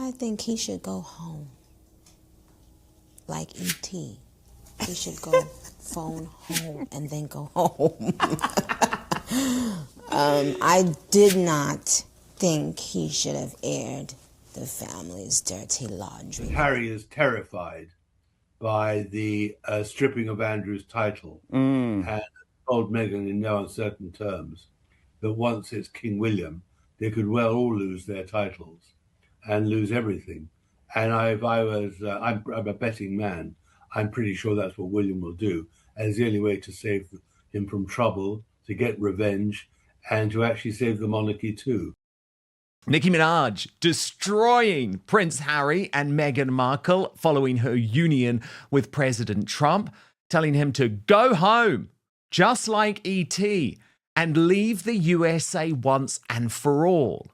I think he should go home. Like E.T. He should go phone home and then go home. I did not think he should have aired the family's dirty laundry. Harry is terrified by the stripping of Andrew's title and told Meghan in no uncertain terms that once it's King William, they could well all lose their titles and lose everything. And if I was, I'm a betting man, I'm pretty sure that's what William will do. And it's the only way to save him from trouble, to get revenge, and to actually save the monarchy too. Nicki Minaj destroying Prince Harry and Meghan Markle following her union with President Trump, telling him to go home, just like E.T., and leave the USA once and for all.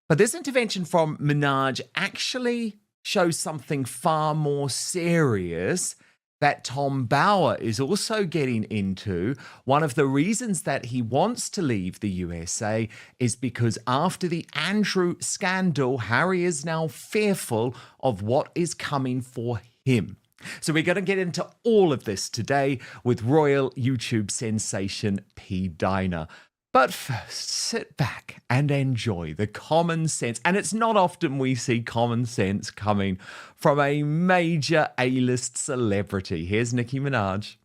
But this intervention from Minaj actually shows something far more serious that Tom Bower is also getting into. One of the reasons that he wants to leave the USA is because after the Andrew scandal, Harry is now fearful of what is coming for him. So we're going to get into all of this today with royal YouTube sensation P-Dina. But first, sit back and enjoy the common sense. And it's not often we see common sense coming from a major A-list celebrity. Here's Nicki Minaj.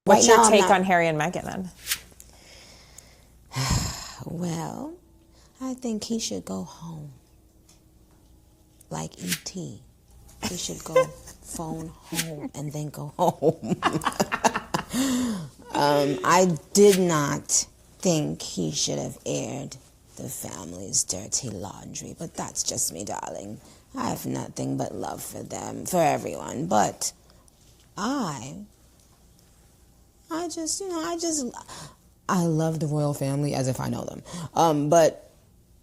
What's your take on Harry and Meghan then? Well, I think he should go home. Like E.T. He should go phone home and then go home. I did not think he should have aired the family's dirty laundry, but that's just me, darling. I have nothing but love for them, for everyone, but I love the royal family as if I know them. But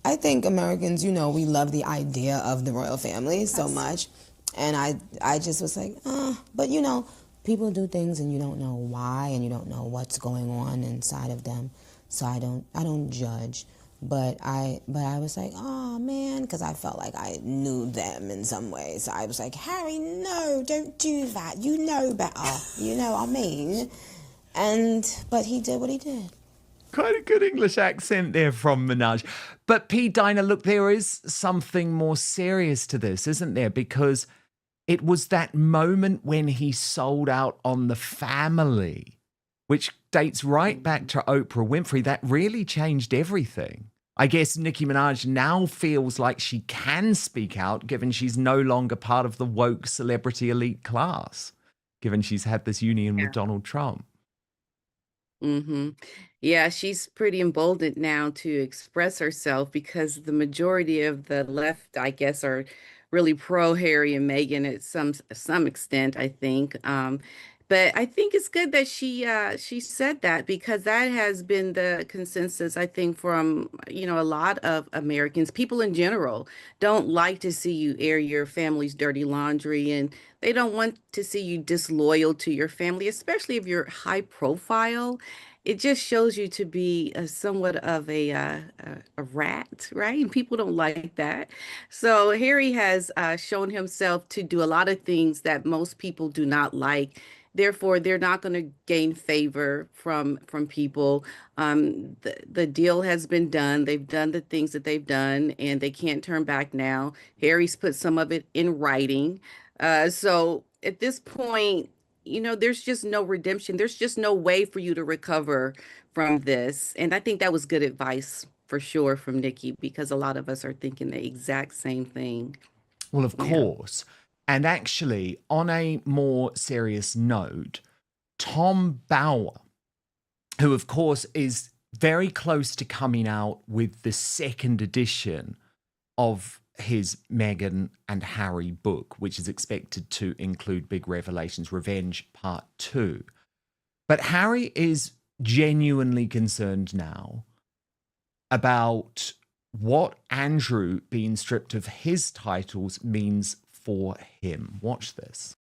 I think Americans, we love the idea of the royal family so much. And I just was like, but people do things and you don't know why and you don't know what's going on inside of them. So I don't judge. But I was like, oh man, because I felt like I knew them in some ways. So I was like, Harry, no, don't do that. You know better. You know what I mean? But he did what he did. Quite a good English accent there from Minaj. But P-Dina, look, there is something more serious to this, isn't there? Because it was that moment when he sold out on the family, which dates right back to Oprah Winfrey, that really changed everything. I guess Nicki Minaj now feels like she can speak out, given she's no longer part of the woke celebrity elite class, given she's had this union with Donald Trump. Mm-hmm. Yeah, she's pretty emboldened now to express herself because the majority of the left, I guess, are really pro Harry and Meghan at some extent, I think. But I think it's good that she said that, because that has been the consensus, I think, from a lot of Americans. People in general don't like to see you air your family's dirty laundry, and they don't want to see you disloyal to your family, especially if you're high profile. It just shows you to be somewhat of a rat, right? And people don't like that. So Harry has shown himself to do a lot of things that most people do not like. Therefore, they're not going to gain favor from people. The deal has been done. They've done the things that they've done, and they can't turn back now. Harry's put some of it in writing. So at this point, there's just no redemption. There's just no way for you to recover from this. And I think that was good advice for sure from Nicki, because a lot of us are thinking the exact same thing. Well, of course. And actually, on a more serious note, Tom Bower, who of course is very close to coming out with the second edition of his Meghan and Harry book, which is expected to include big revelations, Revenge Part 2. But Harry is genuinely concerned now about what Andrew being stripped of his titles means for him. Watch this.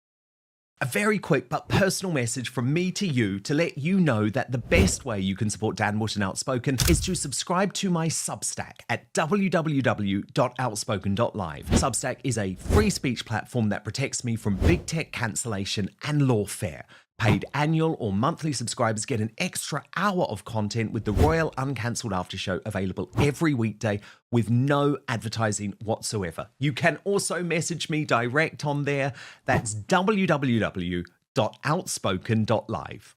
A very quick but personal message from me to you to let you know that the best way you can support Dan Wood and Outspoken is to subscribe to my Substack at www.outspoken.live. Substack is a free speech platform that protects me from big tech cancellation and lawfare. Paid annual or monthly subscribers get an extra hour of content with the Royal Uncancelled After Show available every weekday with no advertising whatsoever. You can also message me direct on there. That's www.outspoken.live.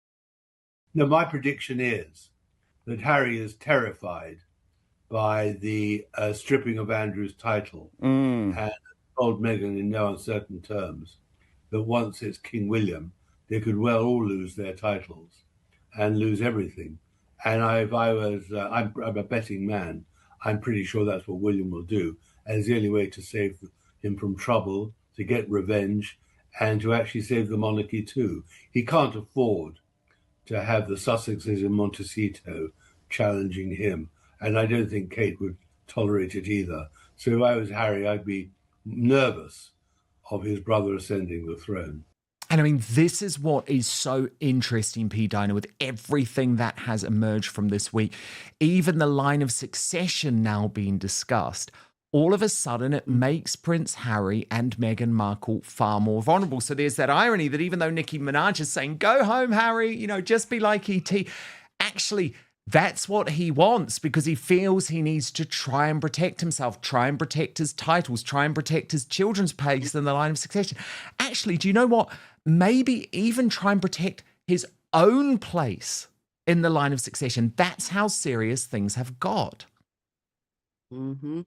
Now, my prediction is that Harry is terrified by the stripping of Andrew's title and told Meghan in no uncertain terms that once it's King William, they could well all lose their titles and lose everything. And I'm a betting man. I'm pretty sure that's what William will do. And it's the only way to save him from trouble, to get revenge, and to actually save the monarchy too. He can't afford to have the Sussexes in Montecito challenging him. And I don't think Kate would tolerate it either. So if I was Harry, I'd be nervous of his brother ascending the throne. And I mean, this is what is so interesting, P-Dina, with everything that has emerged from this week. Even the line of succession now being discussed. All of a sudden, it makes Prince Harry and Meghan Markle far more vulnerable. So there's that irony that even though Nicki Minaj is saying, go home, Harry, just be like E.T., actually, that's what he wants because he feels he needs to try and protect himself, try and protect his titles, try and protect his children's place in the line of succession. Actually, do you know what? Maybe even try and protect his own place in the line of succession. That's how serious things have got. Mm-hmm.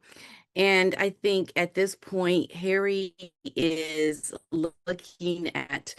And I think at this point, Harry is looking at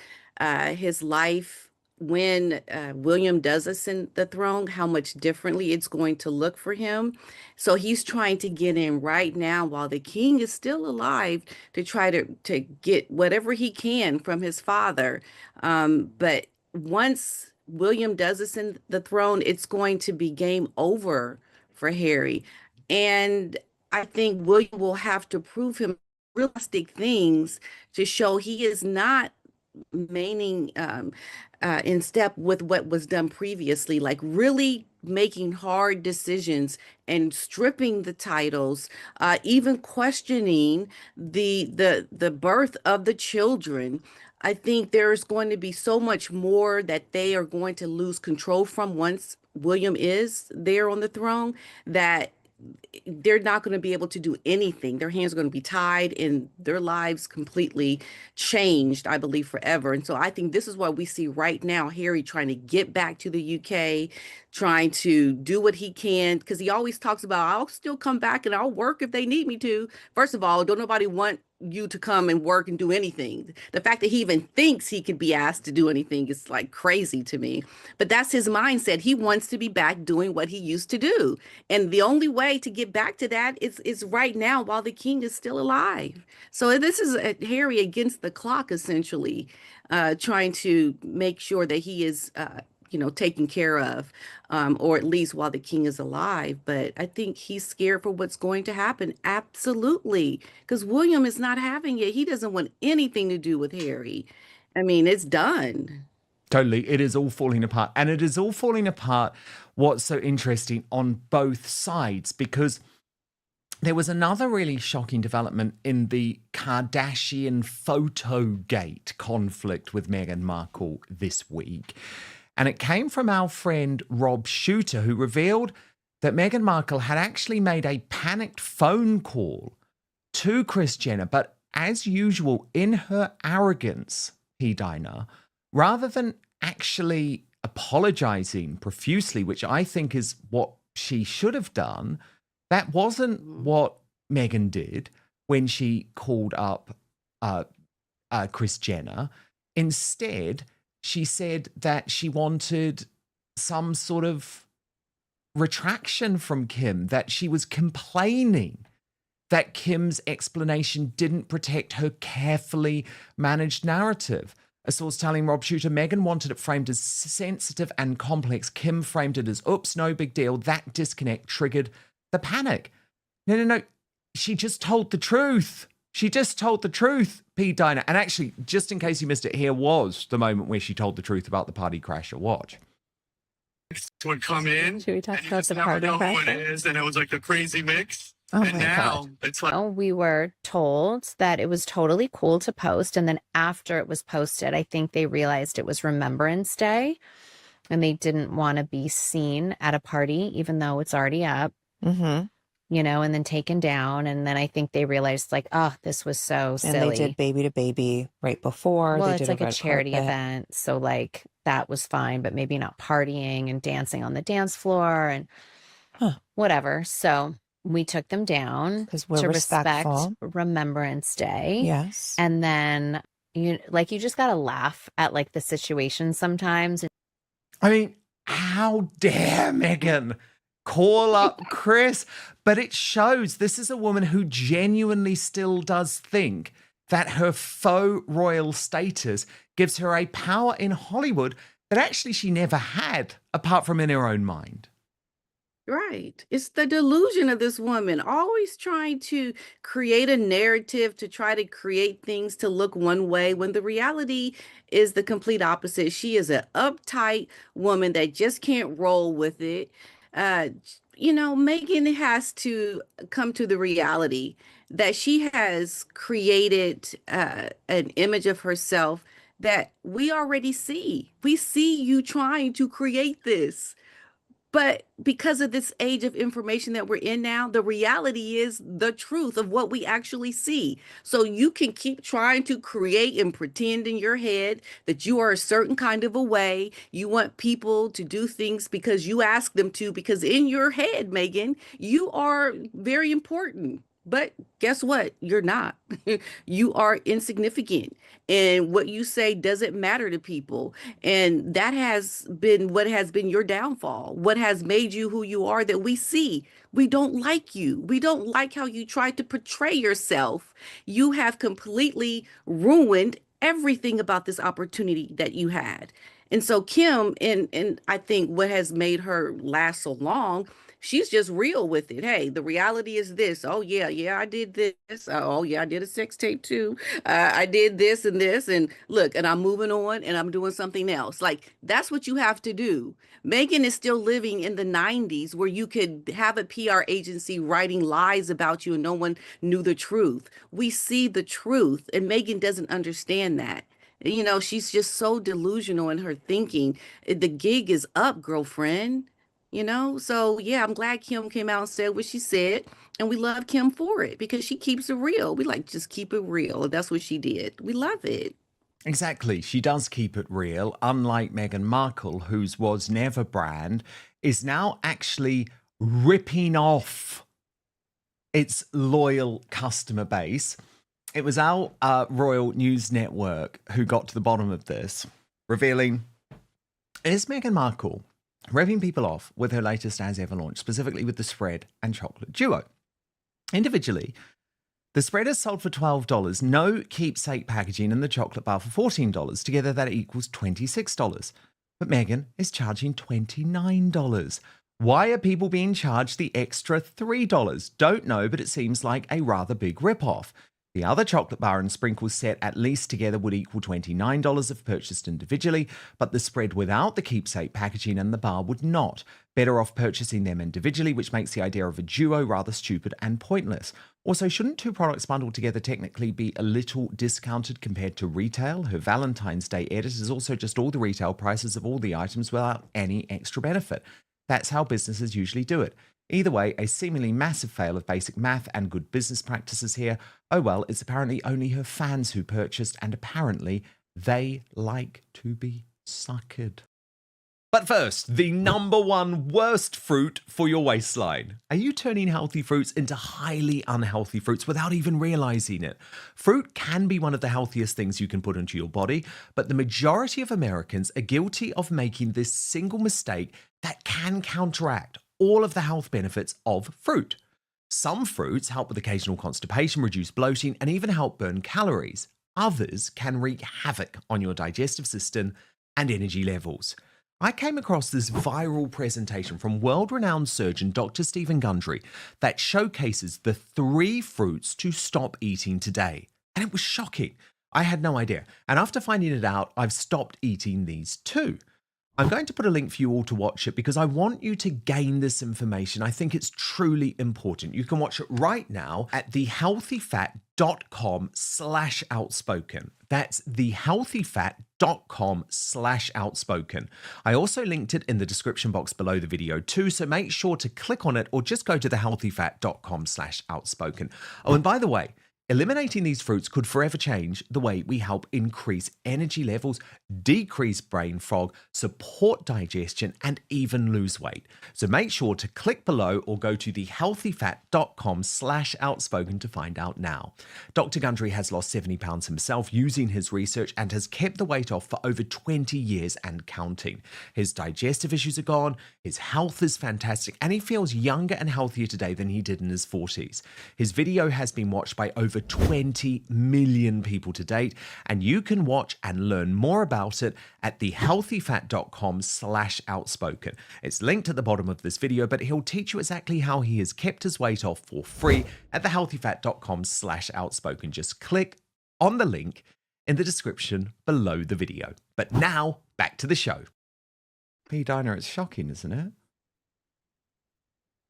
his life when William does ascend the throne, how much differently it's going to look for him. So he's trying to get in right now while the king is still alive to try to get whatever he can from his father. But once William does ascend the throne, it's going to be game over for Harry. And I think William will have to prove him realistic things to show he is not remaining in step with what was done previously, like really making hard decisions and stripping the titles, even questioning the birth of the children. I think there's going to be so much more that they are going to lose control from once William is there on the throne, that they're not going to be able to do anything. Their hands are going to be tied and their lives completely changed, I believe, forever. And so I think this is what we see right now, Harry trying to get back to the UK, trying to do what he can, because he always talks about, I'll still come back and I'll work if they need me to. First of all, don't nobody want you to come and work and do anything. The fact that he even thinks he could be asked to do anything is like crazy to me. But that's his mindset. He wants to be back doing what he used to do. And the only way to get back to that is right now while the king is still alive. So this is Harry against the clock, essentially, trying to make sure that he is taken care of, or at least while the king is alive. But I think he's scared for what's going to happen. Absolutely. Because William is not having it. He doesn't want anything to do with Harry. I mean, it's done. Totally. It is all falling apart. And it is all falling apart. What's so interesting on both sides, because there was another really shocking development in the Kardashian Photogate conflict with Meghan Markle this week. And it came from our friend Rob Shooter, who revealed that Meghan Markle had actually made a panicked phone call to Kris Jenner, but as usual, in her arrogance, P-Dina, rather than actually apologizing profusely, which I think is what she should have done, that wasn't what Meghan did when she called up Kris Jenner. Instead, she said that she wanted some sort of retraction from Kim, that she was complaining that Kim's explanation didn't protect her carefully managed narrative. A source telling Rob Shooter, Meghan wanted it framed as sensitive and complex. Kim framed it as, oops, no big deal. That disconnect triggered the panic. No. She just told the truth. She just told the truth, P-Dina. And actually, just in case you missed it, here was the moment where she told the truth about the party crasher. Watch. Would come in. Should we talk and you about just the never party know who it crasher? is, and it was like a crazy mix. Oh And my now God. it's like We were told that it was totally cool to post. And then after it was posted, I think they realized it was Remembrance Day and they didn't want to be seen at a party, even though it's already up, Mm-hmm. and then taken down. And then I think they realized, like, oh, this was so silly. And they did Baby to Baby right before. Well, They it's did like a red charity carpet. event. So, like, that was fine, but maybe not partying and dancing on the dance floor and whatever. So we took them down 'Cause we're to respectful. respect Remembrance Day. Yes. And then you just gotta laugh at like the situation sometimes. I mean, how dare Meghan call up Chris? But it shows this is a woman who genuinely still does think that her faux royal status gives her a power in Hollywood that actually she never had, apart from in her own mind. Right. It's the delusion of this woman, always trying to create a narrative to try to create things to look one way when the reality is the complete opposite. She is an uptight woman that just can't roll with it. Meghan has to come to the reality that she has created an image of herself that we already see. We see you trying to create this. But because of this age of information that we're in now, the reality is the truth of what we actually see. So you can keep trying to create and pretend in your head that you are a certain kind of a way. You want people to do things because you ask them to, because in your head, Meghan, you are very important. But guess what? You're not. You are insignificant. And what you say doesn't matter to people. And that has been what has been your downfall, what has made you who you are that we see. We don't like you. We don't like how you try to portray yourself. You have completely ruined everything about this opportunity that you had. And so Kim, and I think what has made her last so long, she's just real with it. Hey, the reality is this. Oh yeah, I did this. Oh yeah, I did a sex tape too. I did this and this, and look, and I'm moving on, and I'm doing something else. Like that's what you have to do. Meghan is still living in the 90s where you could have a PR agency writing lies about you and no one knew the truth. We see the truth, and Meghan doesn't understand that. She's just so delusional in her thinking. The gig is up, girlfriend. So yeah, I'm glad Kim came out and said what she said, and we love Kim for it because she keeps it real. We like just keep it real, and that's what she did. We love it. Exactly. She does keep it real, unlike Meghan Markle, whose was never brand, is now actually ripping off its loyal customer base. It was our Royal News Network who got to the bottom of this, revealing, is Meghan Markle ripping people off with her latest as ever launch, specifically with the spread and chocolate duo? Individually, the spread is sold for $12, no keepsake packaging, and the chocolate bar for $14. Together, that equals $26. But Meghan is charging $29. Why are people being charged the extra $3? Don't know, but it seems like a rather big ripoff. The other chocolate bar and sprinkles set at least together would equal $29 if purchased individually, but the spread without the keepsake packaging and the bar would not. Better off purchasing them individually, which makes the idea of a duo rather stupid and pointless. Also, shouldn't two products bundled together technically be a little discounted compared to retail? Her Valentine's Day edit is also just all the retail prices of all the items without any extra benefit. That's how businesses usually do it. Either way, a seemingly massive fail of basic math and good business practices here. Oh well, it's apparently only her fans who purchased, and apparently they like to be suckered. But first, the number one worst fruit for your waistline. Are you turning healthy fruits into highly unhealthy fruits without even realizing it? Fruit can be one of the healthiest things you can put into your body, but the majority of Americans are guilty of making this single mistake that can counteract all of the health benefits of fruit. Some fruits help with occasional constipation, reduce bloating, and even help burn calories. Others can wreak havoc on your digestive system and energy levels. I came across this viral presentation from world-renowned surgeon Dr. Stephen Gundry that showcases the 3 fruits to stop eating today. And it was shocking. I had no idea. And after finding it out, I've stopped eating these too. I'm going to put a link for you all to watch it because I want you to gain this information. I think it's truly important. You can watch it right now at thehealthyfat.com/outspoken. That's thehealthyfat.com/outspoken. I also linked it in the description box below the video too, so make sure to click on it or just go to thehealthyfat.com/outspoken. Oh, and by the way, eliminating these fruits could forever change the way we help increase energy levels, decrease brain fog, support digestion, and even lose weight. So make sure to click below or go to thehealthyfat.com/outspoken to find out now. Dr. Gundry has lost 70 pounds himself using his research and has kept the weight off for over 20 years and counting. His digestive issues are gone, his health is fantastic, and he feels younger and healthier today than he did in his 40s. His video has been watched by over 20 million people to date, and you can watch and learn more about it at thehealthyfat.com/outspoken. It's linked at the bottom of this video, but he'll teach you exactly how he has kept his weight off for free at thehealthyfat.com/outspoken. Just click on the link in the description below the video. But now, back to the show. P-Dina, it's shocking, isn't it?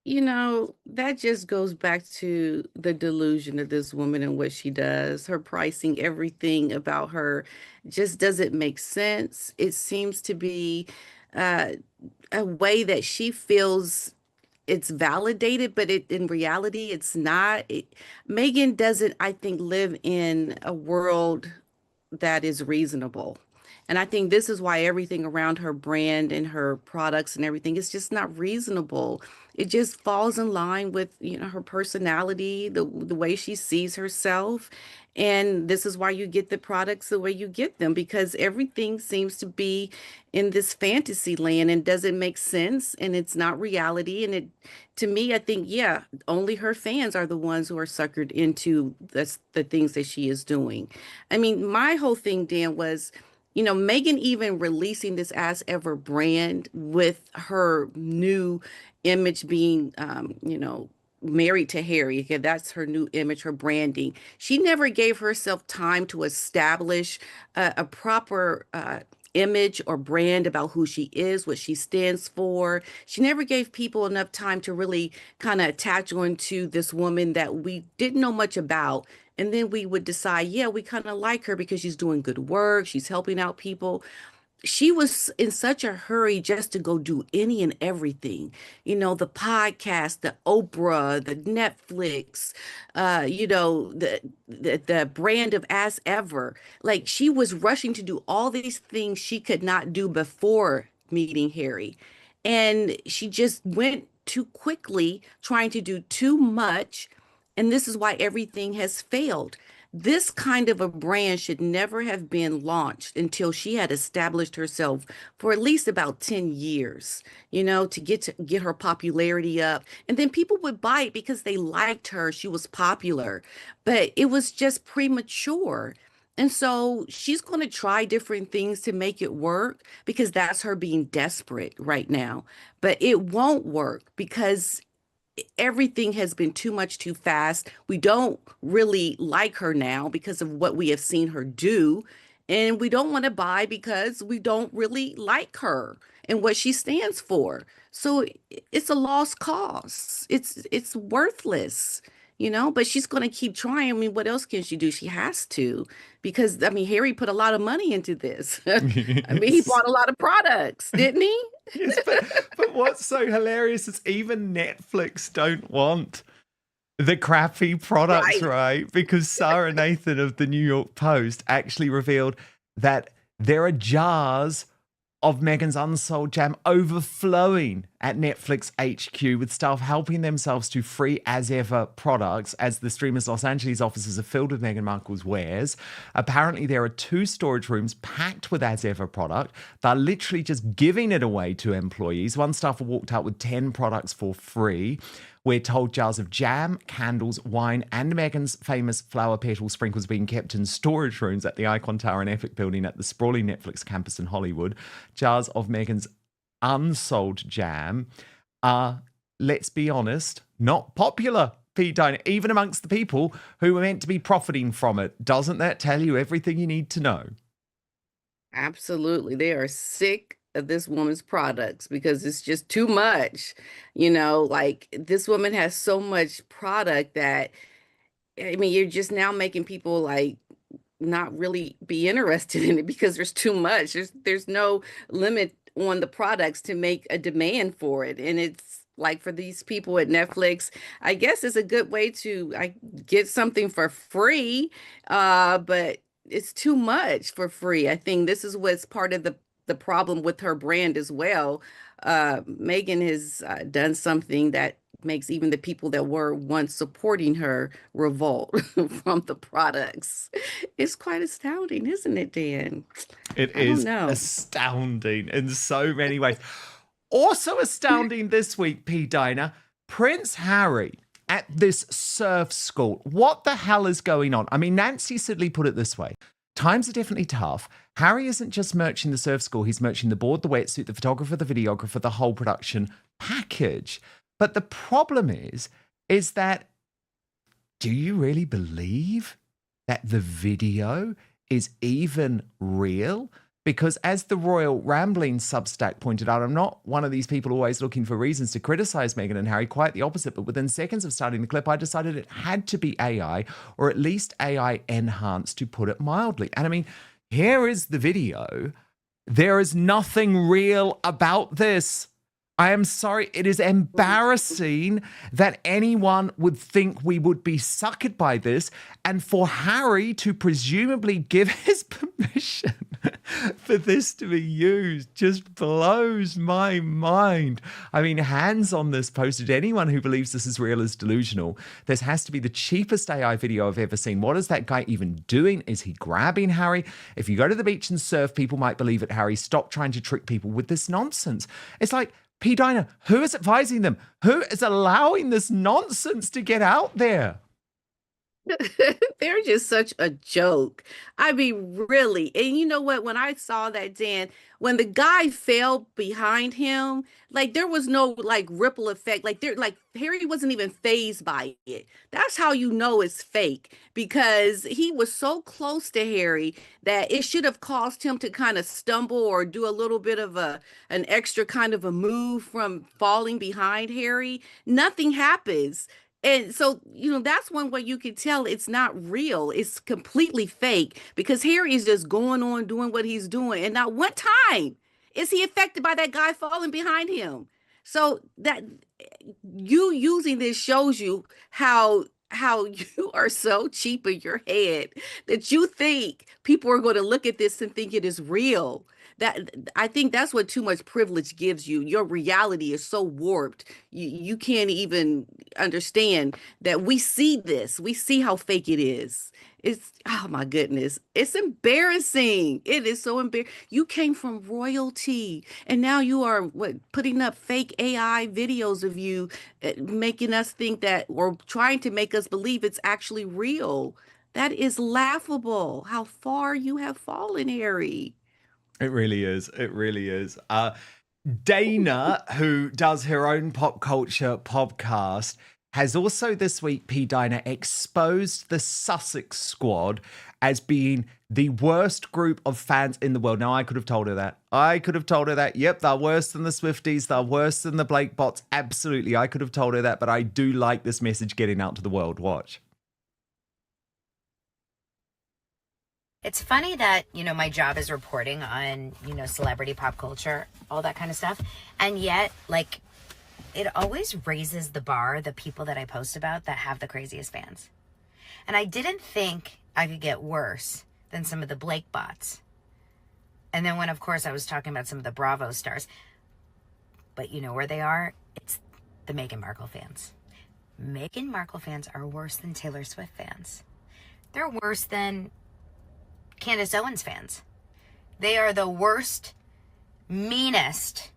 You know, that just goes back to the delusion of this woman and what she does. Her pricing, everything about her just doesn't make sense. It seems to be uh, a way that she feels it's validated, but in reality, it's not. Megan doesn't, I think, live in a world that is reasonable. And I think this is why everything around her brand and her products and everything is just not reasonable. It just falls in line with, her personality, the way she sees herself. And this is why you get the products the way you get them, because everything seems to be in this fantasy land and doesn't make sense, and it's not reality. And to me, I think, yeah, only her fans are the ones who are suckered into the things that she is doing. I mean, my whole thing, Dan, was, Megan even releasing this As Ever brand with her new image being, married to Harry. Okay, that's her new image, her branding. She never gave herself time to establish a proper image or brand about who she is, what she stands for. She never gave people enough time to really kind of attach onto this woman that we didn't know much about. And then we would decide, yeah, we kind of like her because she's doing good work, she's helping out people. She was in such a hurry just to go do any and everything, the podcast, the Oprah, the Netflix, the brand of As Ever. Like, she was rushing to do all these things she could not do before meeting Harry. And she just went too quickly, trying to do too much. And this is why everything has failed. This kind of a brand should never have been launched until she had established herself for at least about 10 years, to get her popularity up. And then people would buy it because they liked her. She was popular, but it was just premature. And so she's going to try different things to make it work because that's her being desperate right now. But it won't work because everything has been too much too fast. We don't really like her now because of what we have seen her do. And we don't want to buy because we don't really like her and what she stands for. So it's a lost cause. It's worthless, but she's going to keep trying. I mean, what else can she do? She has to, because Harry put a lot of money into this. He bought a lot of products, didn't he? Yes, but what's so hilarious is even Netflix don't want the crappy products, right? Because Sarah Nathan of the New York Post actually revealed that there are jars of Meghan's Unsold jam overflowing at Netflix HQ, with staff helping themselves to free As Ever products as the streamer's Los Angeles offices are filled with Meghan Markle's wares. Apparently, there are 2 storage rooms packed with As Ever product. They're literally just giving it away to employees. One staffer walked out with 10 products for free. We're told jars of jam, candles, wine, and Meghan's famous flower petal sprinkles being kept in storage rooms at the Icon Tower and Epic building at the sprawling Netflix campus in Hollywood. Jars of Meghan's Unsold jam are, let's be honest, not popular, P-Dina, even amongst the people who were meant to be profiting from it. Doesn't that tell you everything you need to know? Absolutely. They are sick of this woman's products because it's just too much. You know, like this woman has so much product that, I mean, you're just now making people like not really be interested in it because there's too much. There's no limit on the products to make a demand for it. And it's like for these people at Netflix, I guess it's a good way to get something for free. But it's too much for free. I think this is what's part of the problem with her brand as well. Megan has done something that makes even the people that were once supporting her revolt from the products. It's quite astounding, isn't it, Dan? It I don't is know. astounding in so many ways. Also astounding this week, P-Dina, Prince Harry at this surf school. What the hell is going on? I mean, Nancy Sidley put it this way. Times are definitely tough. Harry isn't just merching the surf school, he's merching the board, the wetsuit, the photographer, the videographer, the whole production package. But the problem is that, do you really believe that the video is even real? Because as the Royal Rambling Substack pointed out, I'm not one of these people always looking for reasons to criticize Meghan and Harry, quite the opposite. But within seconds of starting the clip, I decided it had to be AI, or at least AI enhanced, to put it mildly. And I mean, here is the video. There is nothing real about this. I am sorry, it is embarrassing that anyone would think we would be suckered by this, and for Harry to presumably give his permission for this to be used just blows my mind. I mean, hands on this posted. Anyone who believes this is real is delusional. This has to be the cheapest AI video I've ever seen. What is that guy even doing? Is he grabbing Harry? If you go to the beach and surf, people might believe it, Harry. Stop trying to trick people with this nonsense. It's like, P-Dina, who is advising them? Who is allowing this nonsense to get out there? They're just such a joke. I mean, really. And you know what? When I saw that, Dan, when the guy fell behind him, like there was no like ripple effect. Like Harry wasn't even fazed by it. That's how you know it's fake, because he was so close to Harry that it should have caused him to kind of stumble or do a little bit of an extra kind of a move from falling behind Harry. Nothing happens. And so, you know, that's one way you can tell it's not real. It's completely fake, because Harry is just going on doing what he's doing. And not one time is he affected by that guy falling behind him. So that you using this shows you how you are so cheap in your head that you think people are going to look at this and think it is real. That, I think that's what too much privilege gives you. Your reality is so warped. You can't even understand that we see this. We see how fake it is. It's, oh my goodness. It's embarrassing. It is so embarrassing. You came from royalty and now you are putting up fake AI videos of you, making us think that, or trying to make us believe it's actually real. That is laughable. How far you have fallen, Harry. It really is. It really is. Dana, who does her own pop culture podcast, has also this week, P-Dina, exposed the Sussex squad as being the worst group of fans in the world. Now, I could have told her that. Yep, they're worse than the Swifties. They're worse than the Blake bots. Absolutely, I could have told her that, but I do like this message getting out to the world. Watch. It's funny that, you know, my job is reporting on, you know, celebrity pop culture, all that kind of stuff. And yet, like, it always raises the bar, the people that I post about that have the craziest fans. And I didn't think I could get worse than some of the Blake bots. And then when, of course, I was talking about some of the Bravo stars. But you know where they are? It's the Meghan Markle fans. Meghan Markle fans are worse than Taylor Swift fans. They're worse than Candace Owens fans. They are the worst, meanest,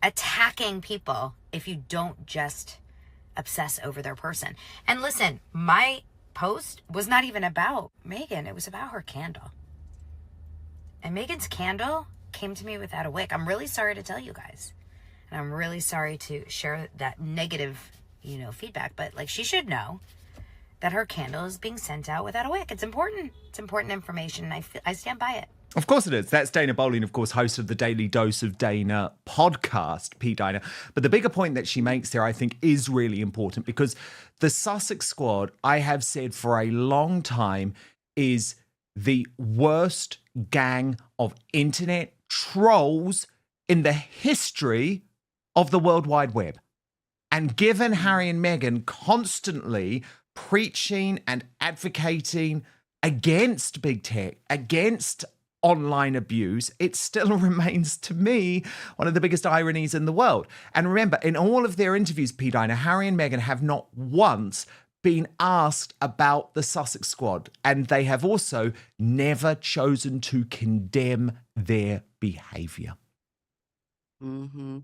attacking people if you don't just obsess over their person. And listen, my post was not even about Meghan. It was about her candle. And Meghan's candle came to me without a wick. I'm really sorry to tell you guys. And I'm really sorry to share that negative, feedback. But, like, she should know that her candle is being sent out without a wick. It's important. It's important information, and I stand by it. Of course it is. That's Dana Bowling, of course, host of the Daily Dose of Dana podcast, P-Dina. But the bigger point that she makes there, I think, is really important because the Sussex squad, I have said for a long time, is the worst gang of internet trolls in the history of the World Wide Web. And given Harry and Meghan constantly preaching and advocating against big tech, against online abuse, it still remains to me one of the biggest ironies in the world. And remember, in all of their interviews, P-Dina, Harry and Meghan have not once been asked about the Sussex squad, and they have also never chosen to condemn their behavior. Mm-hmm.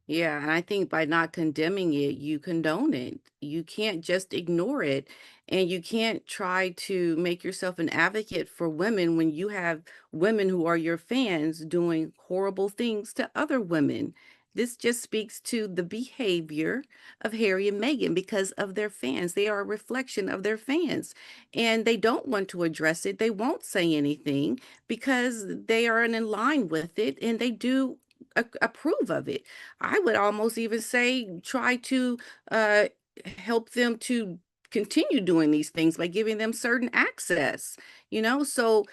Yeah, and I think by not condemning it, you condone it. You can't just ignore it. And you can't try to make yourself an advocate for women when you have women who are your fans doing horrible things to other women. This just speaks to the behavior of Harry and Meghan because of their fans. They are a reflection of their fans, and they don't want to address it. They won't say anything because they are in line with it and they do approve of it. I would almost even say try to uh, help them to continue doing these things by giving them certain access, So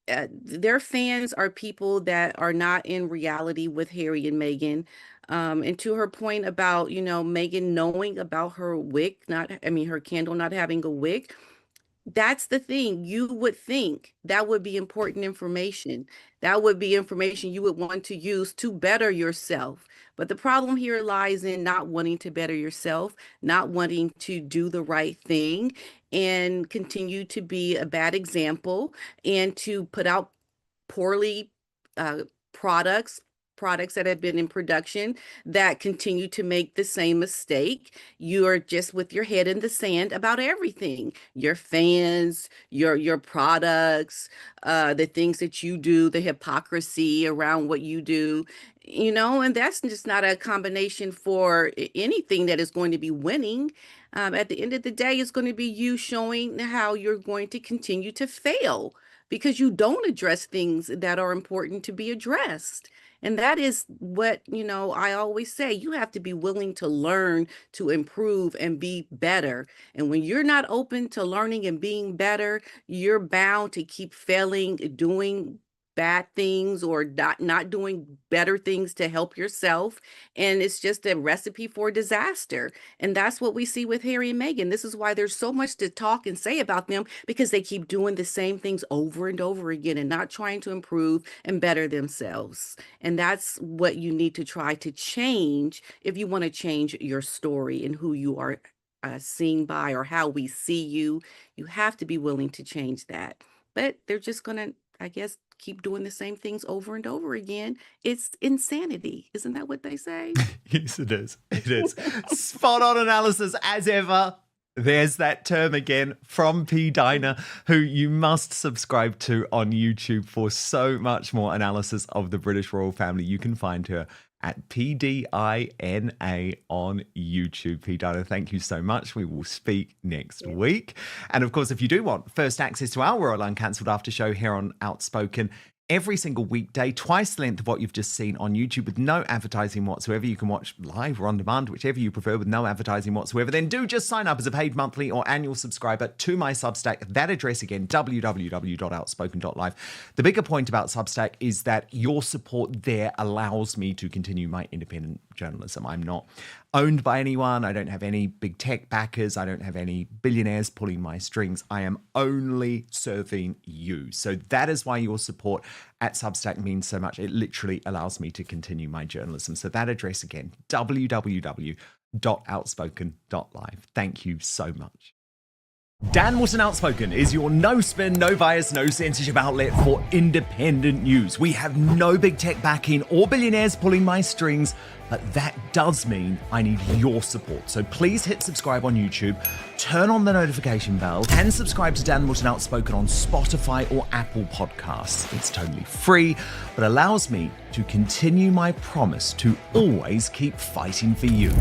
their fans are people that are not in reality with Harry and Meghan. And to her point about, Meghan knowing about her wick, her candle not having a wick, that's the thing. You would think that would be important information. That would be information you would want to use to better yourself. But the problem here lies in not wanting to better yourself, not wanting to do the right thing, and continue to be a bad example and to put out poorly products that have been in production that continue to make the same mistake. You are just with your head in the sand about everything. Your fans, your products, the things that you do, the hypocrisy around what you do, and that's just not a combination for anything that is going to be winning. At the end of the day, it's going to be you showing how you're going to continue to fail because you don't address things that are important to be addressed. And that is what, I always say, you have to be willing to learn, to improve and be better. And when you're not open to learning and being better, you're bound to keep failing, doing bad things or not doing better things to help yourself. And it's just a recipe for disaster. And that's what we see with Harry and Meghan. This is why there's so much to talk and say about them, because they keep doing the same things over and over again and not trying to improve and better themselves. And that's what you need to try to change if you want to change your story and who you are seen by or how we see you. You have to be willing to change that. But they're just going to, I guess, keep doing the same things over and over again. It's insanity. Isn't that what they say? Yes, it is. It is. Spot on analysis as ever. There's that term again from P-Dina, who you must subscribe to on YouTube for so much more analysis of the British royal family. You can find her at P-Dina on YouTube. P-Dina, thank you so much. We will speak next week. And of course, if you do want first access to our Royal Uncancelled after show here on Outspoken, every single weekday, twice the length of what you've just seen on YouTube with no advertising whatsoever. You can watch live or on demand, whichever you prefer, with no advertising whatsoever. Then do just sign up as a paid monthly or annual subscriber to my Substack. That address again, www.outspoken.live. The bigger point about Substack is that your support there allows me to continue my independent journalism. I'm not owned by anyone. I don't have any big tech backers. I don't have any billionaires pulling my strings. I am only serving you. So that is why your support at Substack means so much. It literally allows me to continue my journalism. So that address again, www.outspoken.live. Thank you so much. Dan Wootton Outspoken is your no spin, no bias, no censorship outlet for independent news. We have no big tech backing or billionaires pulling my strings, but that does mean I need your support. So please hit subscribe on YouTube, turn on the notification bell, and subscribe to Dan Wootton Outspoken on Spotify or Apple Podcasts. It's totally free, but allows me to continue my promise to always keep fighting for you.